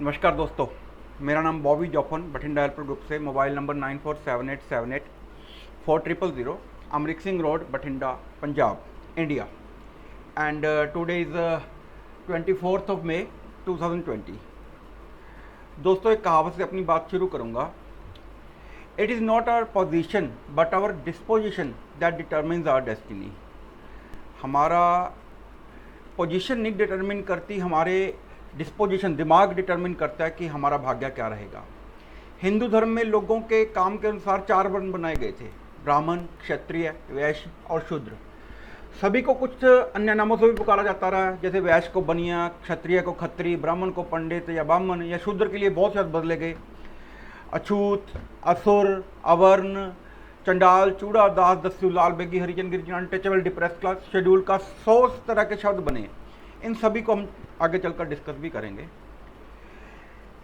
नमस्कार दोस्तों, मेरा नाम बॉबी जॉफन बठिंडा हेल्पर ग्रुप से। Mobile number 9478784000, Amrik Singh road, Bathinda, Punjab, India. And today is 24th of May 2020। दोस्तों, एक कहावत से अपनी बात शुरू करूँगा। It is not our position but our disposition that determines our destiny. हमारा पोजीशन नहीं डिटर्मिन करती, हमारे डिस्पोजिशन, दिमाग डिटर्मिन करता है कि हमारा भाग्य क्या रहेगा। हिंदू धर्म में लोगों के काम के अनुसार 4 वर्ण बनाए गए थे: ब्राह्मण, क्षत्रिय, वैश्य और शूद्र। सभी को कुछ अन्य नामों से भी पुकारा जाता रहा है, जैसे वैश्य को बनिया, क्षत्रिय को खत्री, ब्राह्मण को पंडित या ब्राह्मण, या शूद्र के लिए बहुत शब्द बदले गए: अछूत, असुर, अवर्ण, चंडाल, चूड़ा, दास, दस्यु, लाल, बेगी, हरिजन, Girijan, untouchable, depress class, schedule का 100 तरह के शब्द बने। इन सभी को हम आगे चलकर डिस्कस भी करेंगे।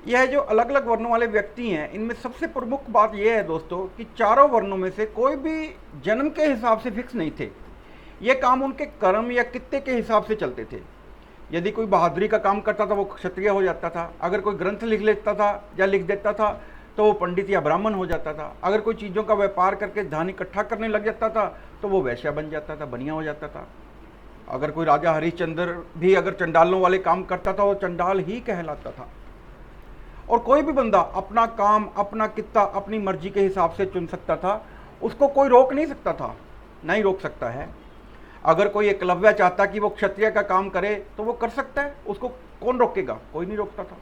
यह जो अलग अलग वर्णों वाले व्यक्ति हैं, इनमें सबसे प्रमुख बात यह है दोस्तों कि चारों वर्णों में से कोई भी जन्म के हिसाब से फिक्स नहीं थे। ये काम उनके कर्म या कित्ते के हिसाब से चलते थे। यदि कोई बहादुरी का काम करता था वो क्षत्रिय हो जाता था, अगर कोई ग्रंथ लिख लेता था या लिख देता था तो वो पंडित या ब्राह्मण हो जाता था, अगर कोई चीज़ों का व्यापार करके धन इकट्ठा करने लग जाता था तो वो वैश्य बन जाता था, बनिया हो जाता था। अगर कोई राजा हरिश्चंद्र भी अगर चंडालों वाले काम करता था वो चंडाल ही कहलाता था। और कोई भी बंदा अपना काम, अपना कित्ता अपनी मर्जी के हिसाब से चुन सकता था, उसको कोई रोक नहीं सकता था, नहीं रोक सकता है। अगर कोई एकलव्य चाहता कि वो क्षत्रिय का काम करे तो वो कर सकता है, उसको कौन रोकेगा? कोई नहीं रोकता था।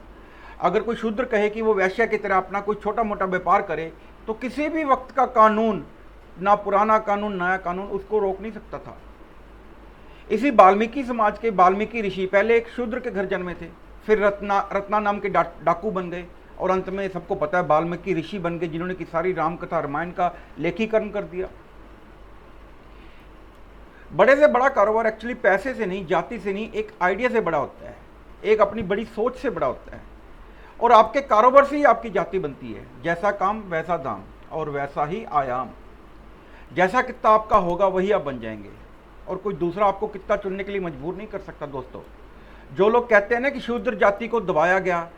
अगर कोई शूद्र कहे कि वो वैश्य की तरह अपना कोई छोटा मोटा व्यापार करे तो किसी भी वक्त का कानून, ना पुराना कानून नया कानून, उसको रोक नहीं सकता था। इसी वाल्मीकि समाज के वाल्मीकि ऋषि पहले एक शूद्र के घर जन्मे थे, फिर रत्ना नाम के डाकू बन गए और अंत में सबको पता है वाल्मीकि ऋषि बन गए, जिन्होंने की सारी रामकथा रामायण का लेखीकरण कर दिया। बड़े से बड़ा कारोबार एक्चुअली पैसे से नहीं, जाति से नहीं, एक आइडिया से बड़ा होता है, एक अपनी बड़ी सोच से बड़ा होता है। और आपके कारोबार से ही आपकी जाति बनती है। जैसा काम वैसा दाम और वैसा ही आयाम। जैसा कित्ता आपका होगा वही आप बन जाएंगे, और कोई दूसरा आपको कित्ता चुनने के लिए मजबूर नहीं कर सकता। दोस्तों, जो लोग कहते हैं ना कि शूद्र जाति को दबाया गया,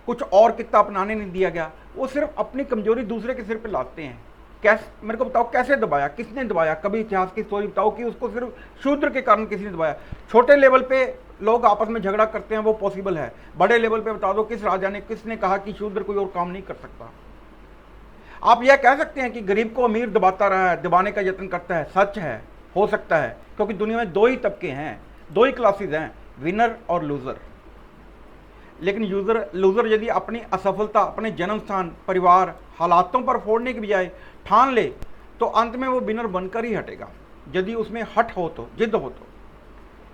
कुछ और कित्ता अपनाने नहीं दिया गया, वो सिर्फ अपनी कमजोरी दूसरे के सिर पे लाते हैं। कैसे, मेरे को बताओ कैसे दबाया, किसने दबाया? कभी इतिहास की स्टोरी बताओ कि उसको सिर्फ शूद्र के कारण किसी ने दबाया। छोटे लेवल पे लोग आपस में झगड़ा करते हैं, वो पॉसिबल है। बड़े लेवल पे बता दो किस राजा ने, किसने कहा कि शूद्र कोई और काम नहीं कर सकता। आप यह कह सकते हैं कि गरीब को अमीर दबाता रहा है, दबाने का यत्न करता है, सच है, हो सकता है, क्योंकि दुनिया में 2 ही तबके हैं, 2 ही क्लासेस हैं, विनर और लूजर। लेकिन लूजर यदि अपनी असफलता अपने जन्म स्थान, परिवार, हालातों पर फोड़ने की बजाय ठान ले तो अंत में वो विनर बनकर ही हटेगा, यदि उसमें हट हो तो, जिद हो तो।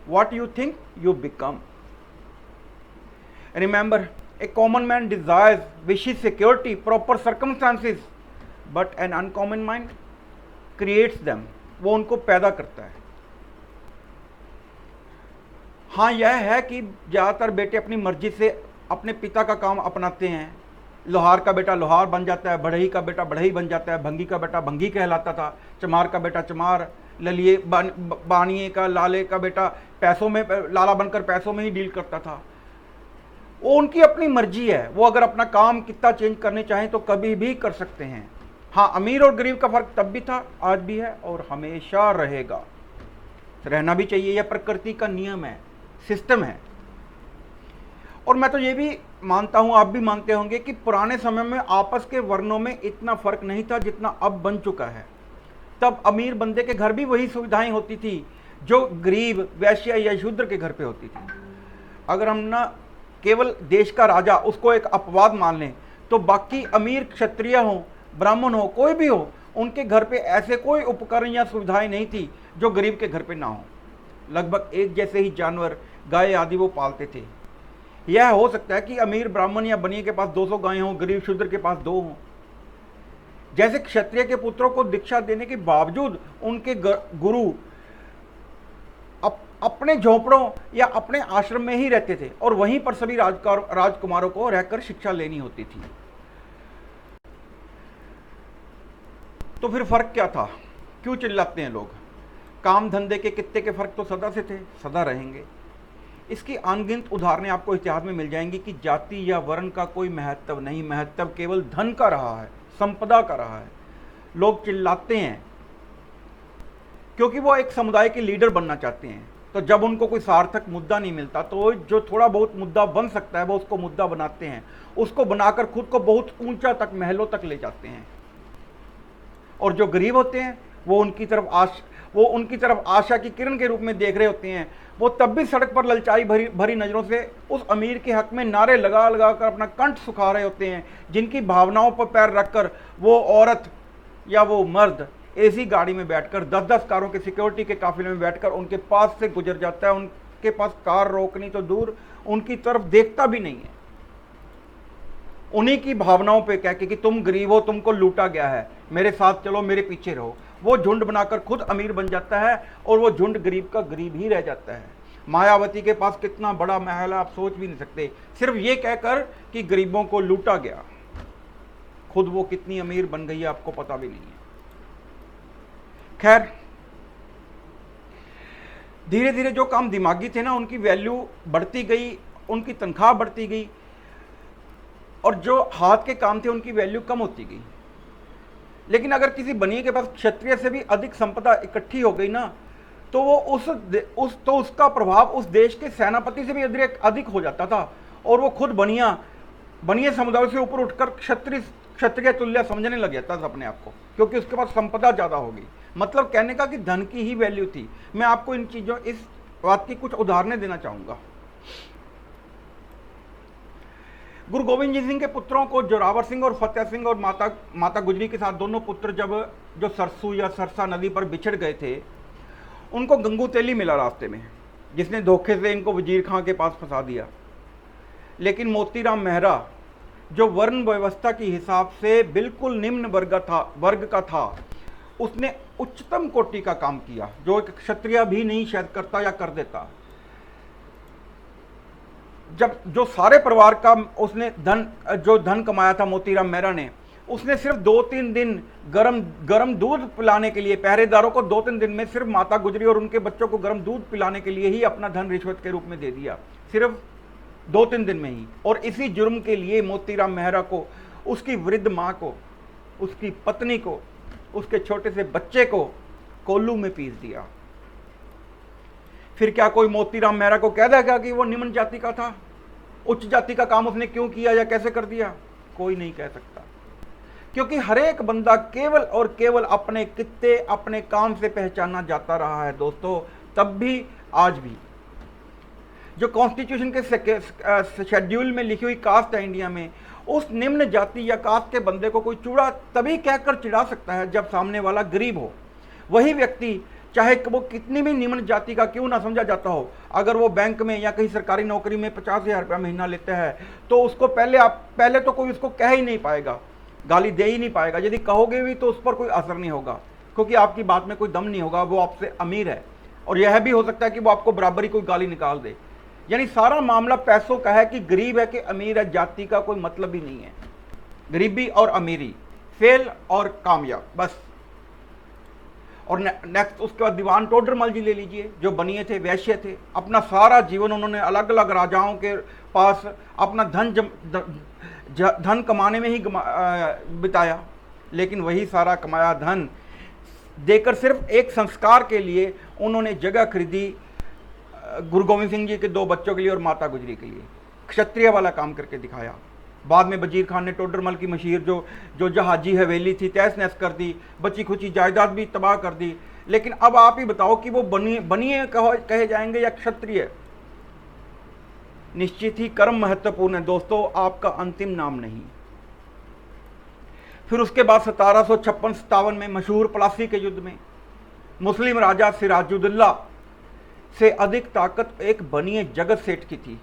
What you think you become. Remember, A common man desires, wishes security, proper circumstances, but an uncommon mind creates them. वो उनको पैदा करता है। हाँ, यह है कि ज़्यादातर बेटे अपनी मर्जी से अपने पिता का काम अपनाते हैं। लोहार का बेटा लोहार बन जाता है, बढ़ई का बेटा बढ़ई बन जाता है, भंगी का बेटा भंगी कहलाता था, चमार का बेटा चमार, ललिए बानिए का, लाले का बेटा पैसों में, लाला बनकर पैसों में ही डील करता था। वो उनकी अपनी मर्जी है। वो अगर अपना काम कितना चेंज करने चाहें तो कभी भी कर सकते हैं। हाँ, अमीर और गरीब का फर्क तब भी था, आज भी है और हमेशा रहेगा, रहना भी चाहिए। यह प्रकृति का नियम है, सिस्टम है। और मैं तो ये भी मानता हूं, आप भी मानते होंगे कि पुराने समय में आपस के वर्णों में इतना फर्क नहीं था जितना अब बन चुका है। तब अमीर बंदे के घर भी वही सुविधाएं होती थी जो गरीब वैश्य या शूद्र के घर पे होती थी। अगर हम ना केवल देश का राजा उसको एक अपवाद मान लें तो बाकी अमीर क्षत्रिय हो, ब्राह्मण हो, कोई भी हो, उनके घर पे ऐसे कोई उपकरण या सुविधाएं नहीं थी जो गरीब के घर पे ना हो। लगभग एक जैसे ही जानवर, गाय आदि वो पालते थे। यह हो सकता है कि अमीर ब्राह्मण या बनिए के पास 200 गायें हों, गरीब शूद्र के पास 2 हों। जैसे क्षत्रिय के पुत्रों को दीक्षा देने के बावजूद उनके गुरु अपने झोंपड़ों या अपने आश्रम में ही रहते थे और वहीं पर सभी राजकुमारों को रहकर शिक्षा लेनी होती थी। तो फिर फर्क क्या था? क्यों चिल्लाते हैं लोग? काम धंधे के कित्ते के फर्क तो सदा से थे, सदा रहेंगे। इसकी अनगिनत उदाहरणें आपको इतिहास में मिल जाएंगी कि जाति या वर्ण का कोई महत्व नहीं, महत्व केवल धन का रहा है, संपदा का रहा है। लोग चिल्लाते हैं क्योंकि वो एक समुदाय के लीडर बनना चाहते हैं, तो जब उनको कोई सार्थक मुद्दा नहीं मिलता तो जो थोड़ा बहुत मुद्दा बन सकता है वो उसको मुद्दा बनाते हैं, उसको बनाकर खुद को बहुत ऊंचा तक, महलों तक ले जाते हैं। और जो गरीब होते हैं वो उनकी तरफ आशा की किरण के रूप में देख रहे होते हैं। वो तब भी सड़क पर ललचाई भरी नज़रों से उस अमीर के हक में नारे लगा लगा कर अपना कंठ सुखा रहे होते हैं, जिनकी भावनाओं पर पैर रखकर वो औरत या वो मर्द एसी गाड़ी में बैठकर 10-10 कारों के सिक्योरिटी के काफिले में बैठकर उनके पास से गुजर जाता है। उनके पास कार रोकनी तो दूर, उनकी तरफ देखता भी नहीं है। उन्हीं की भावनाओं पे कह के कि तुम गरीब हो, तुमको लूटा गया है, मेरे साथ चलो, मेरे पीछे रहो, वो झुंड बनाकर खुद अमीर बन जाता है और वो झुंड गरीब का गरीब ही रह जाता है। मायावती के पास कितना बड़ा महल है आप सोच भी नहीं सकते, सिर्फ ये कहकर कि गरीबों को लूटा गया। खुद वो कितनी अमीर बन गई है आपको पता भी नहीं है। खैर, धीरे धीरे जो काम दिमागी थे ना, उनकी वैल्यू बढ़ती गई, उनकी तनख्वाह बढ़ती गई, और जो हाथ के काम थे उनकी वैल्यू कम होती गई। लेकिन अगर किसी बनिए के पास क्षत्रिय से भी अधिक संपदा इकट्ठी हो गई ना, तो वो उसका प्रभाव उस देश के सेनापति से भी अधिक हो जाता था, और वो खुद बनिए समुदाय से ऊपर उठकर क्षत्रिय तुल्य समझने लग जाता था अपने आप को, क्योंकि उसके पास संपदा ज़्यादा हो गई। मतलब कहने का कि धन की ही वैल्यू थी। मैं आपको इस बात की कुछ उदाहरणें देना चाहूँगा। गुरु गोविंद जी सिंह के पुत्रों को जोरावर सिंह और फतेह सिंह और माता गुजरी के साथ दोनों पुत्र जो सरसू या सरसा नदी पर बिछड़ गए थे, उनको गंगू तेली मिला रास्ते में, जिसने धोखे से इनको वजीर खां के पास फंसा दिया। लेकिन मोतीराम मेहरा, जो वर्ण व्यवस्था के हिसाब से बिल्कुल निम्न वर्ग का था, उसने उच्चतम कोटि का काम किया, जो एक क्षत्रिय भी नहीं शायद करता या कर देता। जब जो सारे परिवार का उसने धन कमाया था मोतीराम मेहरा ने, उसने सिर्फ 2-3 दिन गरम दूध पिलाने के लिए, पहरेदारों को 2-3 दिन में सिर्फ माता गुजरी और उनके बच्चों को गरम दूध पिलाने के लिए ही अपना धन रिश्वत के रूप में दे दिया, सिर्फ 2-3 दिन में ही। और इसी जुर्म के लिए मोतीराम मेहरा को, उसकी वृद्ध माँ को, उसकी पत्नी को, उसके छोटे से बच्चे को कोल्लू में पीस दिया। फिर क्या कोई मोतीराम मेहरा को कह देगा कि वो निम्न जाति का था? उच्च जाति का काम उसने क्यों किया या कैसे कर दिया? कोई नहीं कह सकता, क्योंकि हर एक बंदा केवल और केवल अपने कित्ते, अपने काम से पहचाना जाता रहा है दोस्तों, तब भी आज भी। जो कॉन्स्टिट्यूशन के शेड्यूल में लिखी हुई कास्ट है इंडिया में, उस निम्न जाति या कास्ट के बंदे को कोई चूड़ा तभी कहकर चिढ़ा सकता है जब सामने वाला गरीब हो। वही व्यक्ति, चाहे वो कितनी भी निम्न जाति का क्यों ना समझा जाता हो, अगर वो बैंक में या कहीं सरकारी नौकरी में 50,000 रुपया महीना लेता है, तो उसको पहले तो कोई उसको कह ही नहीं पाएगा, गाली दे ही नहीं पाएगा। यदि कहोगे भी तो उस पर कोई असर नहीं होगा, क्योंकि आपकी बात में कोई दम नहीं होगा, वो आपसे अमीर है। और यह भी हो सकता है कि वो आपको बराबरी कोई गाली निकाल दे। यानी सारा मामला पैसों का है कि गरीब है कि अमीर है, जाति का कोई मतलब ही नहीं है। गरीबी और अमीरी, फेल और कामयाब, बस। और नेक्स्ट उसके बाद दीवान टोडरमल जी ले लीजिए, जो बनिए थे, वैश्य थे। अपना सारा जीवन उन्होंने अलग अलग राजाओं के पास अपना धन कमाने में ही बिताया, लेकिन वही सारा कमाया धन देकर सिर्फ एक संस्कार के लिए उन्होंने जगह खरीदी, गुरु गोविंद सिंह जी के 2 बच्चों के लिए और माता गुजरी के लिए। क्षत्रिय वाला काम करके दिखाया। बाद में वजीर खान ने टोडरमल की मशीर जो जहाजी हवेली थी तहस नहस कर दी, बची खुची जायदाद भी तबाह कर दी। लेकिन अब आप ही बताओ कि वो बनिए कहे जाएंगे या क्षत्रिय? निश्चित ही कर्म महत्वपूर्ण है दोस्तों, आपका अंतिम नाम नहीं। फिर उसके बाद 1756-57 में मशहूर प्लासी के युद्ध में मुस्लिम राजा सिराजुद्दौला से अधिक ताकत एक बनिए जगत सेठ की थी।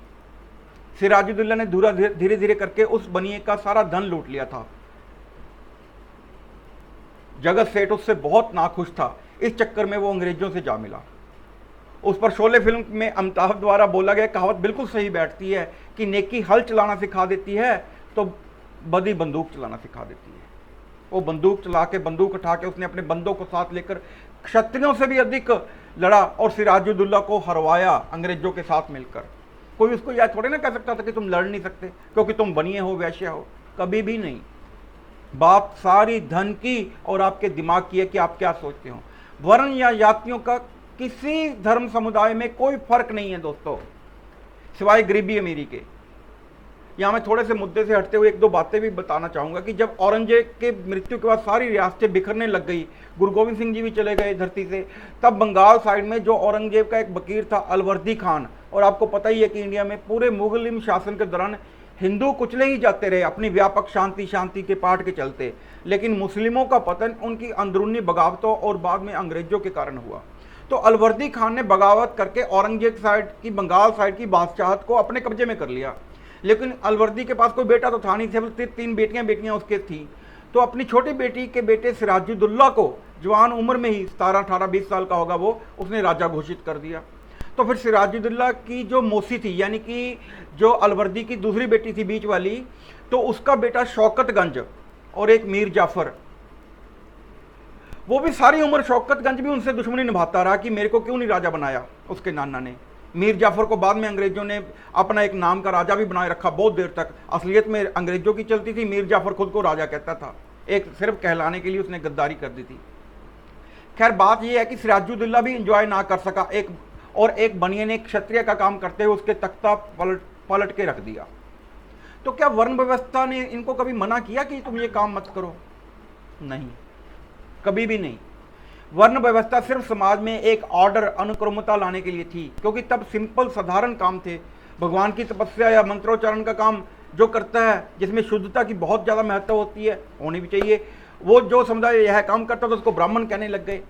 सिराजुद्दौला ने धीरे धीरे करके उस बनिए का सारा धन लूट लिया था। जगत सेठ उससे बहुत नाखुश था, इस चक्कर में वो अंग्रेजों से जा मिला। उस पर शोले फिल्म में अमिताभ द्वारा बोला गया कहावत बिल्कुल सही बैठती है कि नेकी हल चलाना सिखा देती है तो बदी बंदूक चलाना सिखा देती है। वो बंदूक चला के, बंदूक उठा के उसने अपने बंदों को साथ लेकर क्षत्रियों से भी अधिक लड़ा और सिराजुद्दौला को हरवाया अंग्रेजों के साथ मिलकर। कोई उसको यह थोड़े ना कह सकता था कि तुम लड़ नहीं सकते क्योंकि तुम बनिए हो, वैश्य हो, कभी भी नहीं। बात सारी धन की और आपके दिमाग की है कि आप क्या सोचते हो। वर्ण या जातियों का किसी धर्म समुदाय में कोई फर्क नहीं है दोस्तों, सिवाय गरीबी अमीरी के। यहां मैं थोड़े से मुद्दे से हटते हुए एक दो बातें भी बताना चाहूंगा कि जब औरंगजेब के मृत्यु के बाद सारी रियासतें बिखरने लग गई, गुरु गोविंद सिंह जी भी चले गए धरती से, तब बंगाल साइड में जो औरंगजेब का एक वकील था अलवर्दी खान, और आपको पता ही है कि इंडिया में पूरे मुगलिम शासन के दौरान हिंदू कुचले ही जाते रहे अपनी व्यापक शांति शांति के पाठ के चलते, लेकिन मुस्लिमों का पतन उनकी अंदरूनी बगावतों और बाद में अंग्रेजों के कारण हुआ। तो अलवर्दी खान ने बगावत करके औरंगजेब साइड की, बंगाल साइड की बादशाहत को अपने कब्जे में कर लिया। लेकिन अलवर्दी के पास कोई बेटा तो था नहीं, थे 3 बेटियां उसके थी। तो अपनी छोटी बेटी के बेटे सिराजुद्दौला को जवान उम्र में ही 17, 18, 20 साल का होगा वो, उसने राजा घोषित कर दिया। तो फिर सिराजुद्दौला की जो मौसी थी, यानी कि जो अलवर्दी की दूसरी बेटी थी बीच वाली, तो उसका बेटा शौकतगंज और एक मीर जाफर, वो भी सारी उम्र शौकतगंज भी उनसे दुश्मनी निभाता रहा कि मेरे को क्यों नहीं राजा बनाया उसके नाना ने। मीर जाफर को बाद में अंग्रेजों ने अपना एक नाम का राजा भी बनाए रखा बहुत देर तक, असलियत में अंग्रेजों की चलती थी, मीर जाफर खुद को राजा कहता था, एक सिर्फ कहलाने के लिए उसने गद्दारी कर दी थी। खैर बात यह है कि सिराजुद्दौला भी इंजॉय ना कर सका, एक बनिए ने क्षत्रिय का काम करते हुए उसके तख्ता पलट के रख दिया। तो क्या वर्ण व्यवस्था ने इनको कभी मना किया कि तुम ये काम मत करो? नहीं, कभी भी नहीं। वर्ण व्यवस्था सिर्फ समाज में एक ऑर्डर, अनुक्रमता लाने के लिए थी, क्योंकि तब सिंपल साधारण काम थे। भगवान की तपस्या या मंत्रोच्चारण का काम जो करता है, जिसमें शुद्धता की बहुत ज़्यादा महत्व होती है, होनी भी चाहिए, वो जो समुदाय यह काम करता था उसको ब्राह्मण कहने लग गए।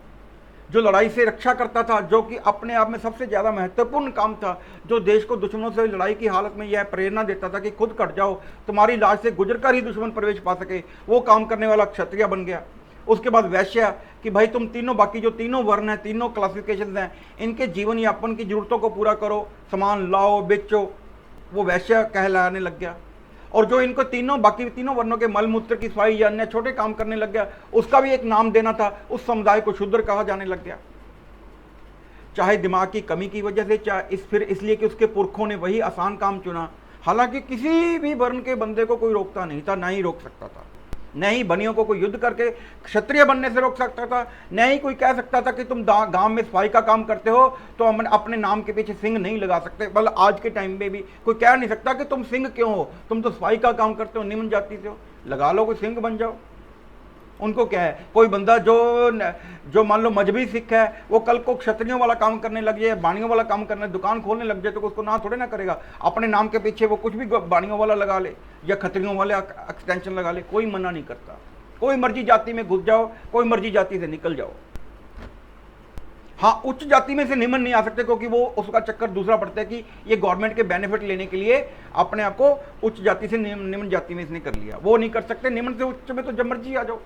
जो लड़ाई से रक्षा करता था, जो कि अपने आप में सबसे ज़्यादा महत्वपूर्ण काम था, जो देश को दुश्मनों से लड़ाई की हालत में यह प्रेरणा देता था कि खुद कट जाओ, तुम्हारी लाश से गुजर कर ही दुश्मन प्रवेश पा सके, वो काम करने वाला क्षत्रिय बन गया। उसके बाद वैश्य, कि भाई तुम तीनों, बाकी जो तीनों वर्ण हैं, तीनों क्लासिफिकेशन हैं, इनके जीवन यापन की जरूरतों को पूरा करो, सामान लाओ बेचो, वो वैश्य कहलाने लग गया। और जो इनको बाकी तीनों वर्णों के मल मूत्र की सफाई या अन्य छोटे काम करने लग गया, उसका भी एक नाम देना था, उस समुदाय को शूद्र कहा जाने लग गया। चाहे दिमाग की कमी की वजह से, चाहे फिर इसलिए कि उसके पुरखों ने वही आसान काम चुना। हालांकि किसी भी वर्ण के बंदे को कोई रोकता नहीं था, ना ही रोक सकता था। न ही बनियों को कोई युद्ध करके क्षत्रिय बनने से रोक सकता था, न ही कोई कह सकता था कि तुम गांव में सफाई का काम करते हो तो हम अपने नाम के पीछे सिंह नहीं लगा सकते। बल्कि आज के टाइम में भी कोई कह नहीं सकता कि तुम सिंह क्यों हो, तुम तो सफाई का काम करते हो, निम्न जाति से हो, लगा लो कोई सिंह बन जाओ। उनको क्या है, कोई बंदा जो मान लो मजहबी सिख है, वो कल को क्षत्रियों वाला काम करने लग जाए, बाणियों वाला काम करने, दुकान खोलने लग जाए, तो उसको ना थोड़े ना करेगा, अपने नाम के पीछे वो कुछ भी बाणियों वाला लगा ले या खत्रियों वाले एक्सटेंशन लगा ले, कोई मना नहीं करता। कोई मर्जी जाति में घुस जाओ, कोई मर्जी जाति से निकल जाओ। हाँ, उच्च जाति में से निम्न नहीं आ सकते, क्योंकि वो उसका चक्कर दूसरा पड़ता है कि ये गवर्नमेंट के बेनिफिट लेने के लिए अपने आप को उच्च जाति से निम्न जाति में इसने कर लिया, वो नहीं कर सकते। निम्न से उच्च में तो जब मर्जी आ जाओ।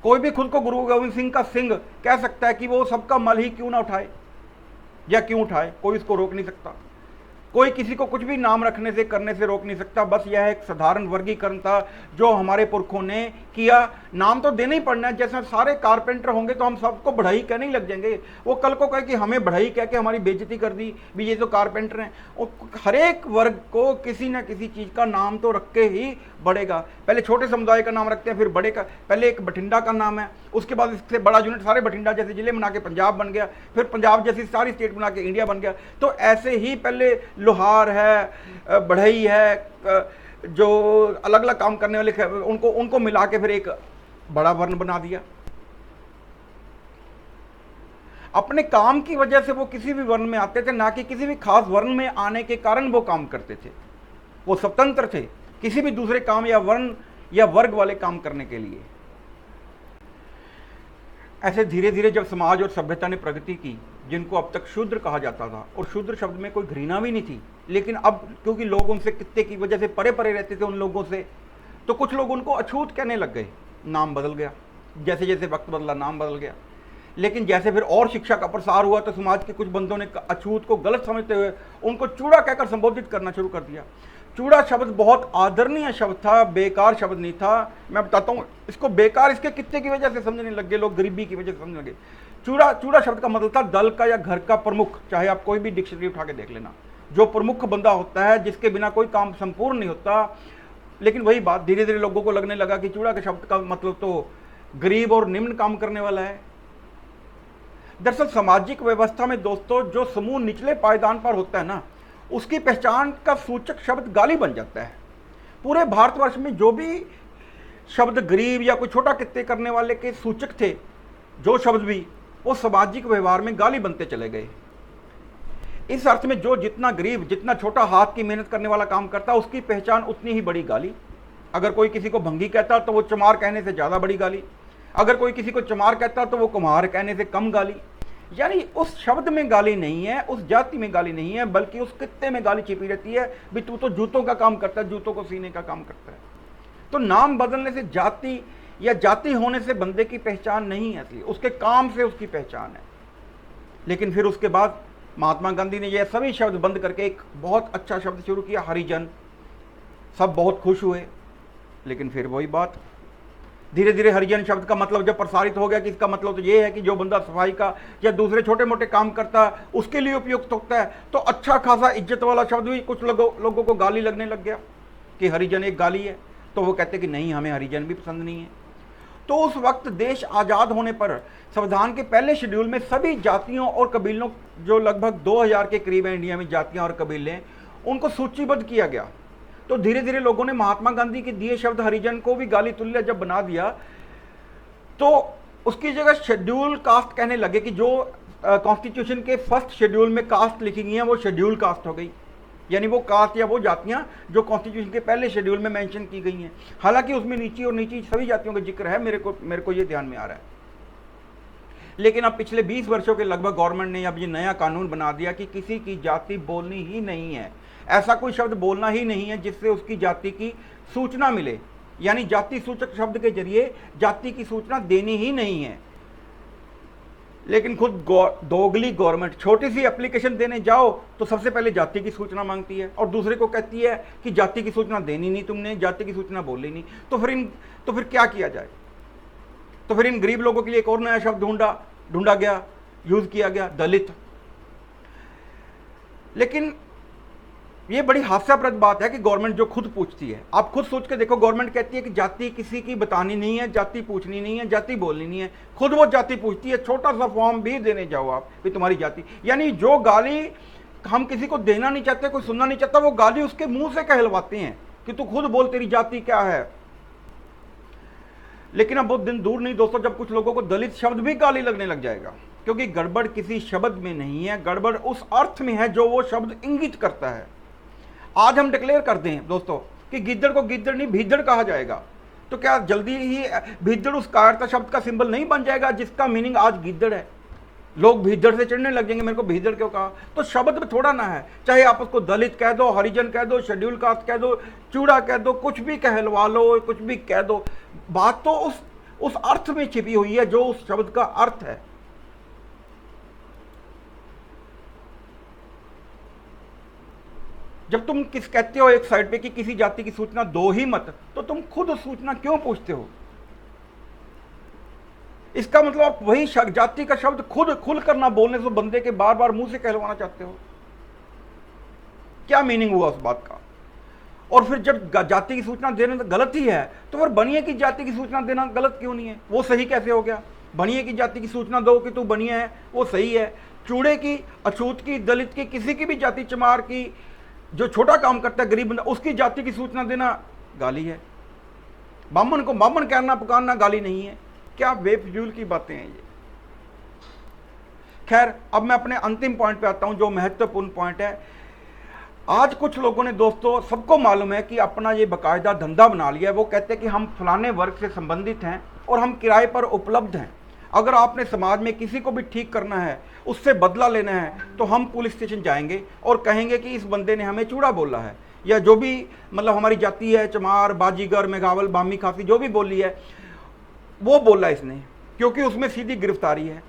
कोई भी खुद को गुरु गोविंद सिंह का सिंह कह सकता है कि वो सबका मल ही क्यों ना उठाए या क्यों उठाए, कोई इसको रोक नहीं सकता। कोई किसी को कुछ भी नाम रखने से, करने से रोक नहीं सकता। बस यह एक साधारण वर्गीकरण था जो हमारे पुरखों ने किया। नाम तो देना ही पड़ना है। जैसे सारे कारपेंटर होंगे तो हम सबको बढ़ई कहने ही लग जाएंगे। वो कल को कहे कि हमें बढ़ई कह के हमारी बेइज्जती कर दी भी, ये तो कारपेंटर हैं। हर एक वर्ग को किसी न किसी चीज़ का नाम तो रख के ही बढ़ेगा। पहले छोटे समुदाय का नाम रखते हैं, फिर बड़े का। पहले एक बठिंडा का नाम है, उसके बाद इससे बड़ा यूनिट सारे बठिंडा जैसे जिले बना के पंजाब बन गया, फिर पंजाब जैसी सारी स्टेट बना के इंडिया बन गया। तो ऐसे ही पहले लोहार है, बढ़ई है, जो अलग अलग काम करने वाले उनको मिला के फिर एक बड़ा वर्ण बना दिया। अपने काम की वजह से वो किसी भी वर्ण में आते थे, ना कि किसी भी खास वर्ण में आने के कारण वो काम करते थे। वो स्वतंत्र थे किसी भी दूसरे काम या वर्ण या वर्ग वाले काम करने के लिए। ऐसे धीरे धीरे जब समाज और सभ्यता ने प्रगति की, जिनको अब तक शूद्र कहा जाता था, और शूद्र शब्द में कोई घृणा भी नहीं थी, लेकिन अब क्योंकि लोग उनसे कित्ते की वजह से परे परे रहते थे उन लोगों से, तो कुछ लोग उनको अछूत कहने लग गए। नाम बदल गया, जैसे जैसे वक्त बदला नाम बदल गया। लेकिन जैसे फिर और शिक्षा का प्रसार हुआ तो समाज के कुछ बंदों ने अछूत को गलत समझते हुए उनको चूड़ा कहकर संबोधित करना शुरू कर दिया। चूड़ा शब्द बहुत आदरणीय शब्द था, बेकार शब्द नहीं था। मैं बताता हूँ इसको बेकार इसके कित्ते की वजह से समझने लग गए लोग, गरीबी की वजह से समझने लगे। चूड़ा शब्द का मतलब था दल का या घर का प्रमुख। चाहे आप कोई भी डिक्शनरी उठा के देख लेना, जो प्रमुख बंदा होता है, जिसके बिना कोई काम संपूर्ण नहीं होता। लेकिन वही बात, धीरे धीरे लोगों को लगने लगा कि चूड़ा के शब्द का मतलब तो गरीब और निम्न काम करने वाला है। दरअसल सामाजिक व्यवस्था में दोस्तों जो समूह निचले पायदान पर होता है ना, उसकी पहचान का सूचक शब्द गाली बन जाता है। पूरे भारतवर्ष में जो भी शब्द गरीब या कोई छोटा कृत्य करने वाले के सूचक थे, जो शब्द भी, वो सामाजिक व्यवहार में गाली बनते चले गए। इस अर्थ में जो जितना गरीब, जितना छोटा हाथ की मेहनत करने वाला काम करता, उसकी पहचान उतनी ही बड़ी गाली। अगर कोई किसी को भंगी कहता तो वो चमार कहने से ज़्यादा बड़ी गाली। अगर कोई किसी को चमार कहता तो वो कुम्हार कहने से कम गाली। यानी उस शब्द में गाली नहीं है, उस जाति में गाली नहीं है, बल्कि उस कित्ते में गाली छिपी रहती है। भी तू तो जूतों का काम करता है, जूतों को सीने का काम करता है। तो नाम बदलने से जाति या जाति होने से बंदे की पहचान नहीं है, असली उसके काम से उसकी पहचान है। लेकिन फिर उसके बाद महात्मा गांधी ने यह सभी शब्द बंद करके एक बहुत अच्छा शब्द शुरू किया, हरिजन। सब बहुत खुश हुए। लेकिन फिर वही बात, धीरे धीरे हरिजन शब्द का मतलब जब प्रसारित हो गया कि इसका मतलब तो ये है कि जो बंदा सफाई का या दूसरे छोटे मोटे काम करता है उसके लिए उपयुक्त होता है, तो अच्छा खासा इज्जत वाला शब्द भी कुछ लोगों को गाली लगने लग गया कि हरिजन एक गाली है। तो वो कहते कि नहीं, हमें हरिजन भी पसंद नहीं है। तो उस वक्त देश आज़ाद होने पर संविधान के पहले शेड्यूल में सभी जातियों और कबीलों, जो लगभग 2000 के करीब है इंडिया में जातियां और कबीले, उनको सूचीबद्ध किया गया। तो धीरे धीरे लोगों ने महात्मा गांधी के दिए शब्द हरिजन को भी गाली तुल्य जब बना दिया, तो उसकी जगह शेड्यूल कास्ट कहने लगे कि जो कॉन्स्टिट्यूशन के फर्स्ट शेड्यूल में कास्ट लिखी गई हैं वो शेड्यूल कास्ट हो गई। यानी वो कास्ट या वो जातियां जो कॉन्स्टिट्यूशन के पहले शेड्यूल में मेंशन की गई हैं। हालांकि उसमें नीची और नीची सभी जातियों का जिक्र है, मेरे को ये ध्यान में आ रहा है। लेकिन अब पिछले 20 वर्षों के लगभग गवर्नमेंट ने अब ये नया कानून बना दिया कि किसी की जाति बोलनी ही नहीं है। ऐसा कोई शब्द बोलना ही नहीं है जिससे उसकी जाति की सूचना मिले। यानी जाति सूचक शब्द के जरिए जाति की सूचना देनी ही नहीं है। लेकिन खुद दोगली गवर्नमेंट छोटी सी एप्लीकेशन देने जाओ तो सबसे पहले जाति की सूचना मांगती है और दूसरे को कहती है कि जाति की सूचना देनी नहीं, तुमने जाति की सूचना बोली नहीं। तो फिर क्या किया जाए? तो फिर इन गरीब लोगों के लिए एक और नया शब्द ढूंढा गया, यूज किया गया, दलित। लेकिन ये बड़ी हास्यास्पद बात है कि गवर्नमेंट जो खुद पूछती है, आप खुद सोच के देखो, गवर्नमेंट कहती है कि जाति किसी की बतानी नहीं है, जाति पूछनी नहीं है, जाति बोलनी नहीं है, खुद वो जाति पूछती है। छोटा सा फॉर्म भी देने जाओ आप कि तुम्हारी जाति, यानी जो गाली हम किसी को देना नहीं चाहते, कोई सुनना नहीं चाहता, वो गाली उसके मुंह से कहलवाते हैं कि तू खुद बोल तेरी जाति क्या है। लेकिन अब बहुत दिन दूर नहीं दोस्तों जब कुछ लोगों को दलित शब्द भी गाली लगने लग जाएगा, क्योंकि गड़बड़ किसी शब्द में नहीं है, गड़बड़ उस अर्थ में है जो वो शब्द इंगित करता है। आज हम डिक्लेयर कर दें दोस्तों कि गिद्दड़ को गिद्दड़ नहीं भीदड़ कहा जाएगा, तो क्या जल्दी ही भीदड़ उस कायरता शब्द का सिंबल नहीं बन जाएगा जिसका मीनिंग आज गिद्दड़ है? लोग भीदड़ से चिढ़ने लग जाएंगे, मेरे को भीदड़ क्यों कहा? तो शब्द में थोड़ा ना है, चाहे आप उसको दलित कह दो, हरिजन कह दो, शेड्यूल कास्ट कह दो, चूड़ा कह दो, कुछ भी कहलवा लो, कुछ भी कह दो, बात तो उस अर्थ में छिपी हुई है जो उस शब्द का अर्थ है। जब तुम कहते हो एक साइड पे कि किसी जाति की सूचना दो ही मत, तो तुम खुद सूचना क्यों पूछते हो? इसका मतलब आप वही जाति का शब्द खुद खुल कर ना बोलने से बंदे के बार बार मुंह से कहलवाना चाहते हो। क्या मीनिंग हुआ उस बात का? और फिर जब जाति की सूचना देना तो गलत ही है, तो फिर बनिए की जाति की सूचना देना गलत क्यों नहीं है? वो सही कैसे हो गया? बनिए की जाति की सूचना दो कि तू बनिया है, वो सही है। चूड़े की, अछूत की, दलित की, किसी की भी जाति, चमार की, जो छोटा काम करता है गरीब बंदा, उसकी जाति की सूचना देना गाली है। बामन को बामन कहना पुकारना गाली नहीं है। क्या बेफजूल की बातें हैं ये। खैर, अब मैं अपने अंतिम पॉइंट पे आता हूं जो महत्वपूर्ण पॉइंट है। आज कुछ लोगों ने दोस्तों, सबको मालूम है कि अपना ये बाकायदा धंधा बना लिया है। वो कहते हैं कि हम फलाने वर्ग से संबंधित हैं और हम किराए पर उपलब्ध हैं। अगर आपने समाज में किसी को भी ठीक करना है, उससे बदला लेना है, तो हम पुलिस स्टेशन जाएंगे और कहेंगे कि इस बंदे ने हमें चूड़ा बोला है, या जो भी मतलब हमारी जाति है, चमार, बाजीगर, मेघावल, बामी, खासी, जो भी बोली है वो बोला इसने, क्योंकि उसमें सीधी गिरफ्तारी है।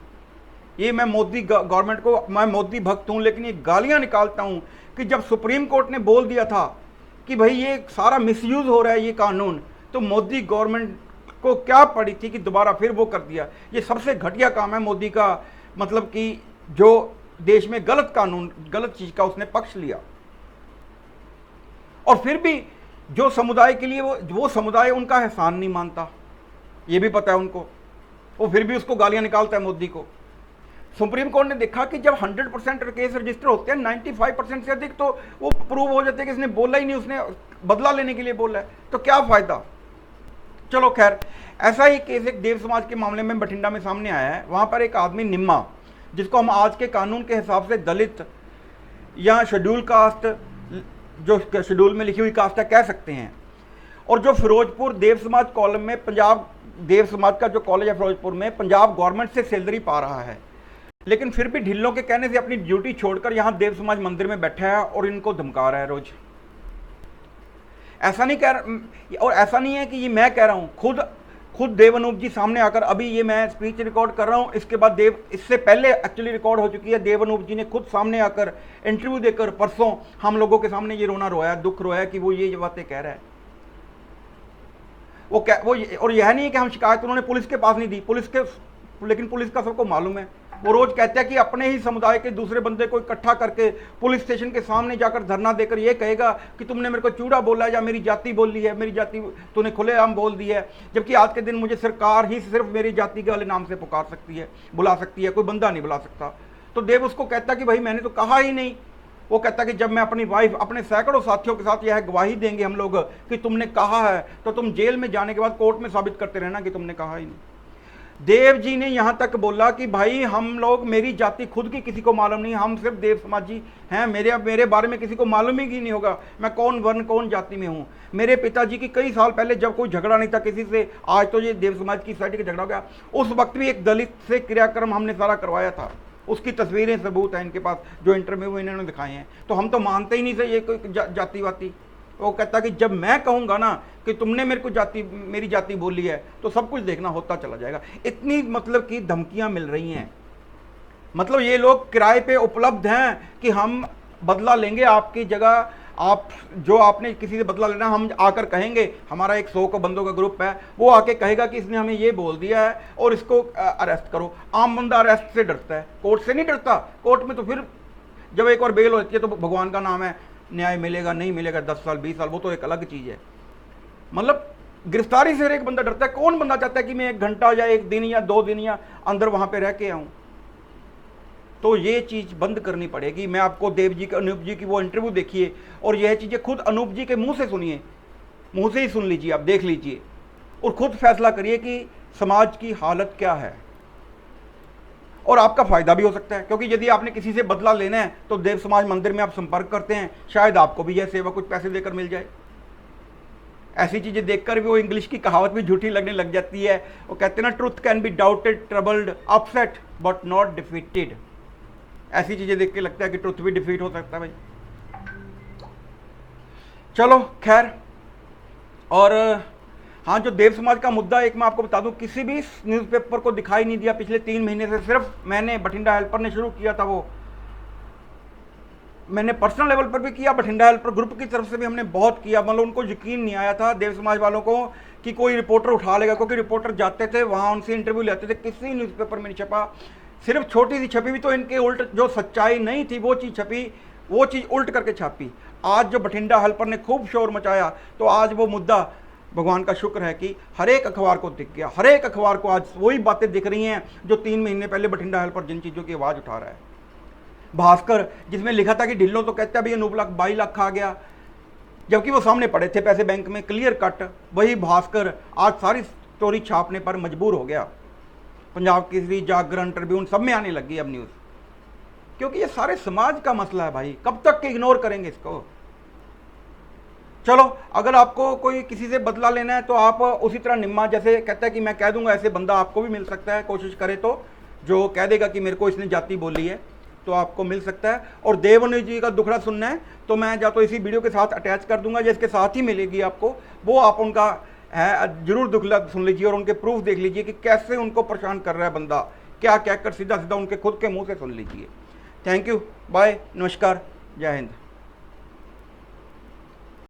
ये मैं मोदी गवर्नमेंट को, मैं मोदी भक्त हूँ, लेकिन ये गालियाँ निकालता हूँ कि जब सुप्रीम कोर्ट ने बोल दिया था कि भाई ये सारा मिसयूज़ हो रहा है ये कानून, तो मोदी गवर्नमेंट को क्या पड़ी थी कि दोबारा फिर वो कर दिया। ये सबसे घटिया काम है मोदी का, मतलब कि जो देश में गलत कानून, गलत चीज़ का उसने पक्ष लिया। और फिर भी जो समुदाय के लिए वो समुदाय उनका एहसान नहीं मानता, ये भी पता है उनको, वो फिर भी उसको गालियां निकालता है मोदी को। सुप्रीम कोर्ट ने देखा कि जब 100% केस रजिस्टर होते हैं, 95% से अधिक, तो वो प्रूव हो जाते हैं कि इसने बोला ही नहीं, उसने बदला लेने के लिए बोला है, तो क्या फायदा। चलो खैर, ऐसा ही केस एक देव समाज के मामले में बठिंडा में सामने आया है। वहां पर एक आदमी निम्मा, जिसको हम आज के कानून के हिसाब से दलित या शेड्यूल कास्ट, जो शेड्यूल में लिखी हुई कास्ट है, कह सकते हैं, और जो फिरोजपुर देव समाज कॉलेज में, पंजाब देव समाज का जो कॉलेज है फिरोजपुर में, पंजाब गवर्नमेंट से सैलरी पा रहा है, लेकिन फिर भी ढिल्लों के कहने से अपनी ड्यूटी छोड़कर यहां देव समाज मंदिर में बैठा है और इनको धमका रहा है रोज। ऐसा नहीं कह, और ऐसा नहीं है कि ये मैं कह रहा हूं, खुद देव अनूप जी सामने आकर, अभी ये मैं स्पीच रिकॉर्ड कर रहा हूं, इसके बाद इससे पहले एक्चुअली रिकॉर्ड हो चुकी है, देव अनूप जी ने खुद सामने आकर इंटरव्यू देकर परसों हम लोगों के सामने ये रोना रोया, दुख रोया कि वो ये बातें कह रहा है। और यह नहीं है कि हम शिकायत उन्होंने पुलिस के पास नहीं दी, लेकिन पुलिस का सबको मालूम है, वो रोज कहते हैं कि अपने ही समुदाय के दूसरे बंदे को इकट्ठा करके पुलिस स्टेशन के सामने जाकर धरना देकर ये कहेगा कि तुमने मेरे को चूड़ा बोला है या मेरी जाति बोली है, मेरी जाति तूने खुलेआम बोल दी है, जबकि आज के दिन मुझे सरकार ही सिर्फ मेरी जाति के वाले नाम से पुकार सकती है, बुला सकती है, कोई बंदा नहीं बुला सकता। तो देव उसको कहता कि भाई मैंने तो कहा ही नहीं। वो कहता कि जब मैं अपनी वाइफ, अपने सैकड़ों साथियों के साथ यह गवाही देंगे हम लोग कि तुमने कहा है, तो तुम जेल में जाने के बाद कोर्ट में साबित करते रहना कि तुमने कहा ही नहीं। देव जी ने यहां तक बोला कि भाई हम लोग, मेरी जाति खुद की किसी को मालूम नहीं, हम सिर्फ देव समाजी हैं, मेरे बारे में किसी को मालूम ही नहीं होगा मैं कौन वर्ण कौन जाति में हूं। मेरे पिताजी की कई साल पहले जब कोई झगड़ा नहीं था किसी से, आज तो ये देव समाज की सोसाइटी का झगड़ा हो गया, उस वक्त भी एक दलित से क्रियाक्रम हमने सारा करवाया था, उसकी तस्वीरें सबूत हैं इनके पास, जो इंटरव्यू इन्होंने दिखाए हैं। तो हम तो मानते ही नहीं थे ये कोई जाति वाती। वो कहता कि जब मैं कहूँगा ना कि तुमने मेरे को मेरी जाति बोली है, तो सब कुछ देखना होता चला जाएगा। इतनी मतलब कि धमकियां मिल रही हैं, मतलब ये लोग किराए पे उपलब्ध हैं कि हम बदला लेंगे आपकी जगह, आप जो आपने किसी से बदला लेना, हम आकर कहेंगे, हमारा एक 100 का बंदों का ग्रुप है, वो आके कहेगा कि इसने हमें ये बोल दिया है और इसको अरेस्ट करो। आम बंदा अरेस्ट से डरता है, कोर्ट से नहीं डरता। कोर्ट में तो फिर जब एक बार बेल होती है तो भगवान का नाम है, न्याय मिलेगा नहीं मिलेगा 10 साल 20 साल, वो तो एक अलग चीज़ है। मतलब गिरफ्तारी से एक बंदा डरता है। कौन बंदा चाहता है कि मैं 1 घंटा या 1 दिन या 2 दिन या अंदर वहां पे रह के आऊं। तो ये चीज़ बंद करनी पड़ेगी। मैं आपको देव जी, अनूप जी की वो इंटरव्यू देखिए, और यह चीज़ें खुद अनूप जी के मुंह से सुनिए, मुंह से ही सुन लीजिए, आप देख लीजिए और खुद फैसला करिए कि समाज की हालत क्या है। और आपका फायदा भी हो सकता है, क्योंकि यदि आपने किसी से बदला लेना है तो देव समाज मंदिर में आप संपर्क करते हैं, शायद आपको भी यह सेवा कुछ पैसे देकर मिल जाए। ऐसी चीजें देखकर भी वो इंग्लिश की कहावत भी झूठी लगने लग जाती है। वो कहते हैं ना, truth can be doubted, troubled, upset but not defeated. ऐसी चीजें देख के लगता है कि ट्रुथ भी डिफीट हो सकता है भाई। चलो खैर, और हाँ, जो देव समाज का मुद्दा, एक मैं आपको बता दूं, किसी भी न्यूज़पेपर को दिखाई नहीं दिया पिछले 3 महीने से। सिर्फ मैंने, बठिंडा हेल्पर ने शुरू किया था, वो मैंने पर्सनल लेवल पर भी किया, बठिंडा हेल्पर ग्रुप की तरफ से भी हमने बहुत किया। मतलब उनको यकीन नहीं आया था देव समाज वालों को कि कोई रिपोर्टर उठा लेगा, क्योंकि रिपोर्टर जाते थे वहाँ, उनसे इंटरव्यू लेते थे, किसी न्यूज़पेपर में नहीं छपा। सिर्फ छोटी सी छपी भी तो इनके उल्ट, जो सच्चाई नहीं थी वो चीज़ छपी, वो चीज़ उल्ट करके छापी। आज जो बठिंडा हेल्पर ने खूब शोर मचाया, तो आज वो मुद्दा, भगवान का शुक्र है कि हर एक अखबार को दिख गया। हर एक अखबार को आज वही बातें दिख रही हैं जो 3 महीने पहले बठिंडा हेल्पर जिन चीज़ों की आवाज़ उठा रहा है। भास्कर, जिसमें लिखा था कि ढिल्लों तो कहते हैं अभी 9 लाख 22 लाख खा गया, जबकि वो सामने पड़े थे पैसे बैंक में, क्लियर कट, वही भास्कर आज सारी स्टोरी छापने पर मजबूर हो गया। पंजाब केसरी, जागरण, ट्रिब्यून, सब में आने लगी अब न्यूज़, क्योंकि ये सारे समाज का मसला है भाई। कब तक के इग्नोर करेंगे इसको। चलो, अगर आपको कोई किसी से बदला लेना है तो आप उसी तरह निम्मा जैसे कहता है कि मैं कह दूंगा, ऐसे बंदा आपको भी मिल सकता है, कोशिश करे तो, जो कह देगा कि मेरे को इसने जाति बोली है, तो आपको मिल सकता है। और देवनी जी का दुखड़ा सुनना है तो मैं या तो इसी वीडियो के साथ अटैच कर दूंगा, जिसके साथ ही मिलेगी आपको, वो आप उनका है जरूर दुखड़ा सुन लीजिए और उनके प्रूफ देख लीजिए कि कैसे उनको परेशान कर रहा है बंदा, क्या क्या कर, सीधा सीधा उनके खुद के मुंह से सुन लीजिए। थैंक यू, बाय, नमस्कार, जय हिंद।